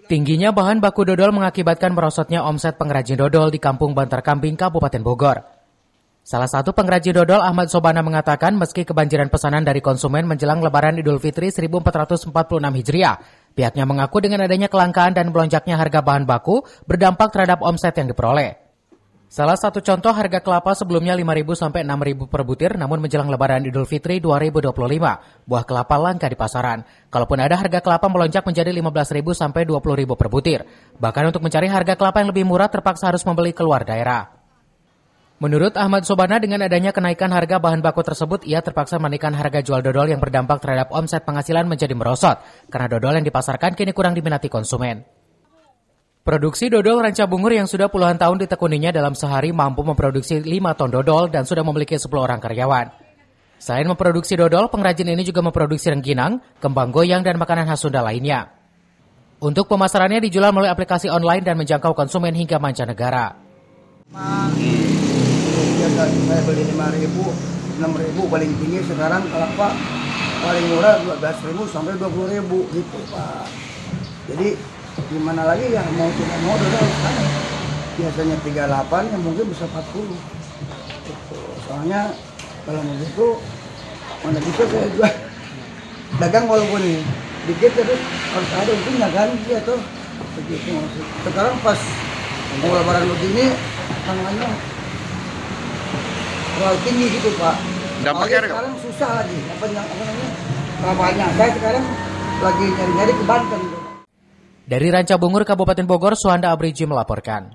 Tingginya bahan baku dodol mengakibatkan merosotnya omset pengrajin dodol di Kampung Bantar Kambing, Kabupaten Bogor. Salah satu pengrajin dodol, Ahmad Sobana, mengatakan meski kebanjiran pesanan dari konsumen menjelang Lebaran Idul Fitri 1446 Hijriah, pihaknya mengaku dengan adanya kelangkaan dan melonjaknya harga bahan baku berdampak terhadap omset yang diperoleh. Salah satu contoh, harga kelapa sebelumnya Rp5.000 sampai Rp6.000 per butir, namun menjelang Lebaran Idul Fitri 2025, buah kelapa langka di pasaran. Kalaupun ada, harga kelapa melonjak menjadi Rp15.000 sampai Rp20.000 per butir. Bahkan untuk mencari harga kelapa yang lebih murah terpaksa harus membeli keluar daerah. Menurut Ahmad Sobana, dengan adanya kenaikan harga bahan baku tersebut, ia terpaksa menaikkan harga jual dodol yang berdampak terhadap omset penghasilan menjadi merosot, karena dodol yang dipasarkan kini kurang diminati konsumen. Produksi dodol Ranca Bungur yang sudah puluhan tahun ditekuninya dalam sehari mampu memproduksi 5 ton dodol dan sudah memiliki 10 orang karyawan. Selain memproduksi dodol, pengrajin ini juga memproduksi rengginang, kembang goyang, dan makanan khas Sunda lainnya. Untuk pemasarannya dijual melalui aplikasi online dan menjangkau konsumen hingga mancanegara. Biasa saya beli Rp5.000, Rp6.000 paling tinggi, sekarang kelapa paling murah Rp12.000 sampai Rp20.000 gitu, Pak. Jadi gimana lagi ya, mau tidak mau dodol sekarang. Biasanya 38 yang mungkin bisa 40. Gitu. Soalnya kalau begitu mana bisa saya jual dagang walaupun dikit terus harus ada untungnya kan dia tuh begitu maksud. Sekarang pas mau Lebaran begini tangannya terlalu tinggi gitu, Pak. Dampaknya sekarang susah lagi apa namanya kelapanya. Saya sekarang lagi nyari-nyari ke Banten. Dari Ranca Bungur, Kabupaten Bogor, Suhanda Abriji melaporkan.